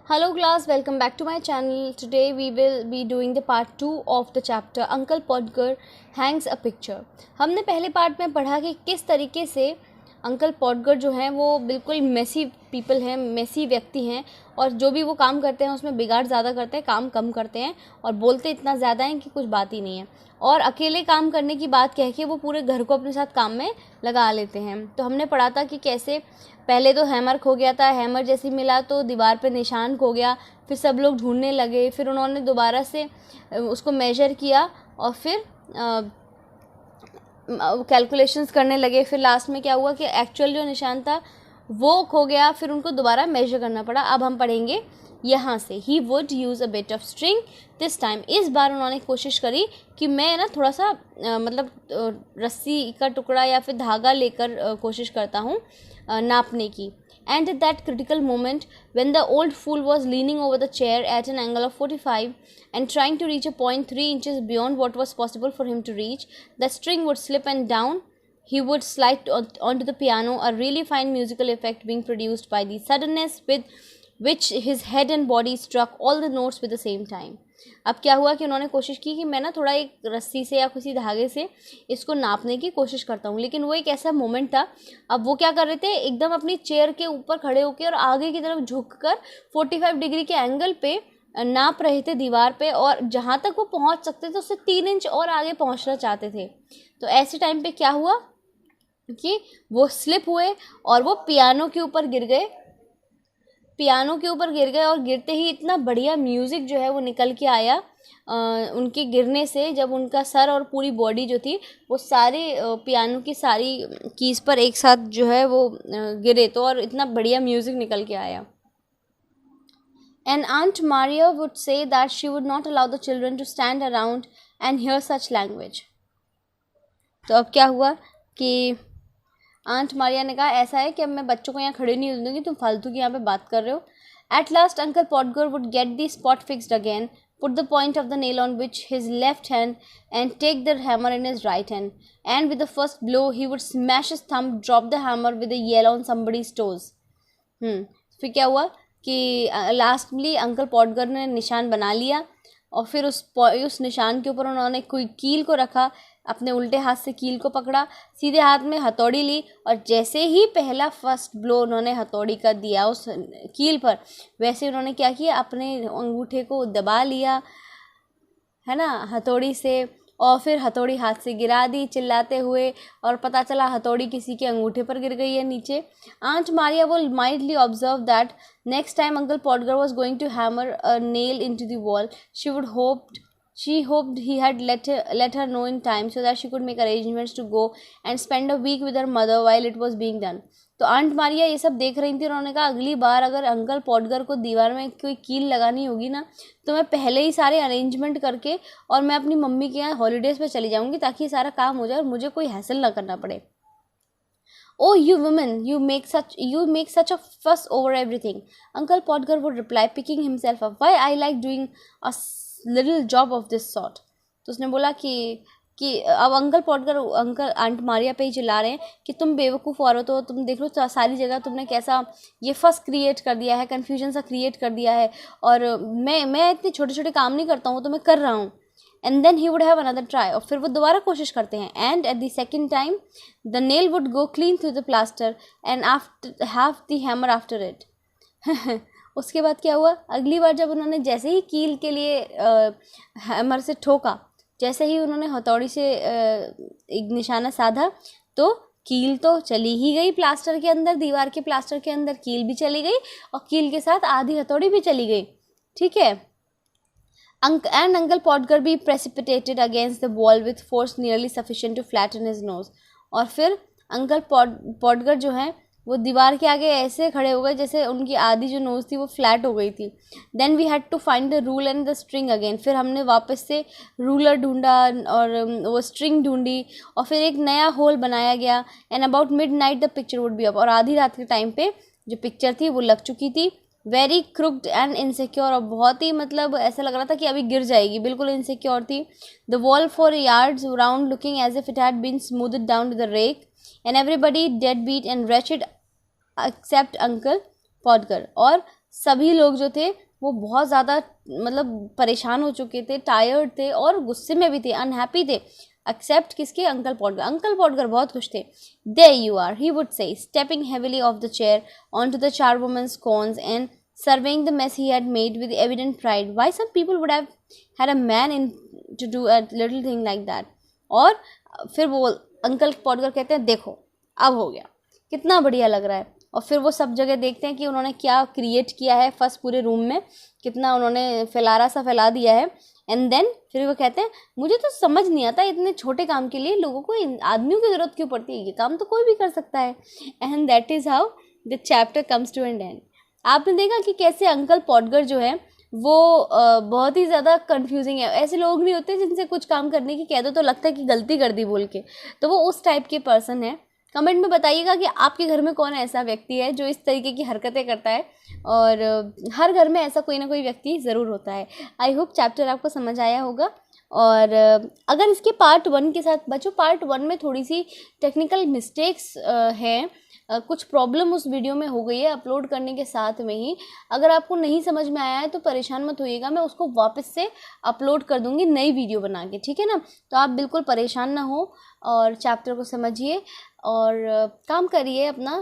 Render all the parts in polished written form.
Hello class, welcome back to my channel. Today we will be doing the part 2 of the chapter Uncle Podger hangs a picture. हमने पहले part में पढ़ा कि किस तरीके से अंकल पॉडगर जो हैं वो बिल्कुल मेसी पीपल हैं, मेसी व्यक्ति हैं और जो भी वो काम करते हैं उसमें बिगाड़ ज़्यादा करते हैं, काम कम करते हैं और बोलते इतना ज़्यादा हैं कि कुछ बात ही नहीं है और अकेले काम करने की बात कह के वो पूरे घर को अपने साथ काम में लगा लेते हैं। तो हमने पढ़ा था कि कैसे पहले तो हैमर खो गया था, हैमर जैसे मिला तो दीवार पे निशान खो गया, फिर सब लोग ढूंढने लगे, फिर उन्होंने दोबारा से उसको मेजर किया और फिर कैलकुलेशंस करने लगे। फिर लास्ट में क्या हुआ कि एक्चुअल जो निशान था वो खो गया, फिर उनको दोबारा मेजर करना पड़ा। अब हम पढ़ेंगे यहाँ से he would use a bit of string this time. इस बार उन्होंने कोशिश करी कि मैं ना थोड़ा सा रस्सी का टुकड़ा या फिर धागा लेकर कोशिश करता हूँ नापने की। And at that critical moment, when the old fool was leaning over the chair at an angle of 45 and trying to reach a point 3 inches beyond what was possible for him to reach, the string would slip and down. He would slide onto the piano, a really fine musical effect being produced by the suddenness with which his head and body struck all the notes with the same time. अब क्या हुआ कि उन्होंने कोशिश की कि मैं ना थोड़ा एक रस्सी से या किसी धागे से इसको नापने की कोशिश करता हूँ, लेकिन वो एक ऐसा मोमेंट था। अब वो क्या कर रहे थे, एकदम अपनी चेयर के ऊपर खड़े होकर और आगे की तरफ झुककर 45 डिग्री के एंगल पे नाप रहे थे दीवार पे, और जहाँ तक वो पहुँच सकते थे उससे 3 इंच और आगे पहुँचना चाहते थे। तो ऐसे टाइम पे क्या हुआ कि वो स्लिप हुए और वो पियानो के ऊपर गिर गए और गिरते ही इतना बढ़िया म्यूज़िक जो है वो निकल के आया उनके गिरने से। जब उनका सर और पूरी बॉडी जो थी वो सारे पियानो की सारी कीज़ पर एक साथ जो है वो गिरे तो और इतना बढ़िया म्यूज़िक निकल के आया। And Aunt Maria would say that she would not allow the children to stand around and hear such language. तो अब क्या हुआ कि आंट मारिया ने कहा ऐसा है कि अब मैं बच्चों को यहाँ खड़े नहीं होने दूँगी, तुम फालतू की यहाँ पे बात कर रहे हो। At last Uncle Podger would get the spot fixed again, put the point of the nail on which his left hand and take the hammer in his right hand, and with the first blow he would smash his thumb, drop the hammer with a yell on somebody's toes. फिर क्या हुआ कि lastly uncle पॉडगर ने निशान बना लिया और फिर उस निशान के ऊपर उन्होंने कोई कील को रखा, अपने उल्टे हाथ से कील को पकड़ा, सीधे हाथ में हथौड़ी ली और जैसे ही पहला फर्स्ट ब्लो उन्होंने हथौड़ी का दिया उस कील पर, वैसे उन्होंने क्या किया, अपने अंगूठे को दबा लिया है ना हथौड़ी से, और फिर हथौड़ी हाथ से गिरा दी चिल्लाते हुए, और पता चला हथौड़ी किसी के अंगूठे पर गिर गई है नीचे। Aunt Maria will mildly observe that next time Uncle Podger was going to hammer a nail into the wall, she hoped he had let her know in time so that she could make arrangements to go and spend a week with her mother while it was being done. तो aunt Maria ये सब देख रही थी, उन्होंने कहा अगली बार अगर अंकल पॉडगर को दीवार में कोई कील लगानी होगी ना तो मैं पहले ही सारे अरेंजमेंट करके और मैं अपनी मम्मी के यहाँ हॉलीडेज़ पे चली जाऊँगी ताकि ये सारा काम हो जाए और मुझे कोई हैसल ना करना पड़े। Oh, you women, you make such a fuss over everything, Uncle Podger would reply, picking himself up. Why, I like doing a little job of this sort. तो उसने बोला कि अब अंकल पॉडगर अंकल आंट मारिया पे ही चिल्ला रहे हैं कि तुम बेवकूफ़ औरत हो, तुम देख लो सारी जगह तुमने कैसा ये फस क्रिएट कर दिया है, कन्फ्यूजन सा क्रिएट कर दिया है, और मैं इतने छोटे छोटे काम नहीं करता हूँ तो मैं कर रहा हूँ। And then he would have another try, और फिर वो दोबारा कोशिश करते हैं, and at the second time the nail would go clean through the plaster and have the hammer after it. उसके बाद क्या हुआ, अगली बार जब उन्होंने जैसे ही कील के लिए हैमर से ठोका, जैसे ही उन्होंने हथौड़ी से एक निशाना साधा तो कील तो चली ही गई प्लास्टर के अंदर, दीवार के प्लास्टर के अंदर कील भी चली गई और कील के साथ आधी हथौड़ी भी चली गई। ठीक है। And Uncle Podger be precipitated against the wall with force nearly sufficient to flatten his nose. और फिर अंकल पॉडगर जो हैं वो दीवार के आगे ऐसे खड़े हो गए जैसे उनकी आधी जो नोज़ थी वो फ्लैट हो गई थी। Then we had to find the rule and the string again. फिर हमने वापस से रूलर ढूंढा और वो स्ट्रिंग ढूंढी और फिर एक नया होल बनाया गया। And about midnight the picture would be up. और आधी रात के टाइम पे जो पिक्चर थी वो लग चुकी थी। वेरी क्रुक्ड एंड इनसिक्योर, और बहुत ही मतलब ऐसा लग रहा था कि अभी गिर जाएगी, बिल्कुल इनसिक्योर थी। The wall for yards round looking as if it had been smoothed down to the wreck and everybody dead beat and reached except uncle Podger, और सभी लोग जो थे वो बहुत ज़्यादा मतलब परेशान हो चुके थे, टायर्ड थे और गुस्से में भी थे, अनहैप्पी थे, एक्सेप्ट किसके, अंकल पॉटगर। अंकल पॉटगर बहुत खुश थे। There you are, he would say, stepping heavily off the chair onto the charwoman's scones and surveying the mess he had made with evident pride. Why some people would have had a man in to do a little thing like that. और फिर वो uncle पॉटगर कहते हैं देखो अब हो गया, कितना बढ़िया लग रहा है। और फिर वो सब जगह देखते हैं कि उन्होंने क्या क्रिएट किया है, फर्स्ट पूरे रूम में कितना उन्होंने फैलारा सा फैला दिया है। एंड देन फिर वो कहते हैं मुझे तो समझ नहीं आता इतने छोटे काम के लिए लोगों को आदमियों की ज़रूरत क्यों पड़ती है, ये काम तो कोई भी कर सकता है। And that is how the chapter comes to an end. आपने देखा कि कैसे अंकल पॉटगर जो है वो बहुत ही ज़्यादा कंफ्यूजिंग है। ऐसे लोग नहीं होते जिनसे कुछ काम करने की कह दो तो लगता है कि गलती कर दी बोल के, तो वो उस टाइप के पर्सन है। कमेंट में बताइएगा कि आपके घर में कौन ऐसा व्यक्ति है जो इस तरीके की हरकतें करता है, और हर घर में ऐसा कोई ना कोई व्यक्ति ज़रूर होता है। आई होप चैप्टर आपको समझ आया होगा। और अगर इसके पार्ट 1 के साथ बच्चों, पार्ट 1 में थोड़ी सी टेक्निकल मिस्टेक्स हैं, कुछ प्रॉब्लम उस वीडियो में हो गई है अपलोड करने के साथ में ही। अगर आपको नहीं समझ में आया है तो परेशान मत होइएगा, मैं उसको वापस से अपलोड कर दूंगी नई वीडियो बना के, ठीक है ना। तो आप बिल्कुल परेशान ना हो और चैप्टर को समझिए और काम करिए, अपना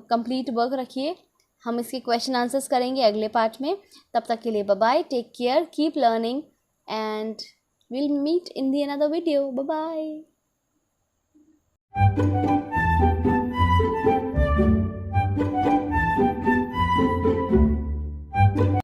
कंप्लीट वर्क रखिए। हम इसके क्वेश्चन आंसर्स करेंगे अगले पार्ट में। तब तक के लिए bye bye, take care, keep learning and we'll meet in the another video. Bye bye.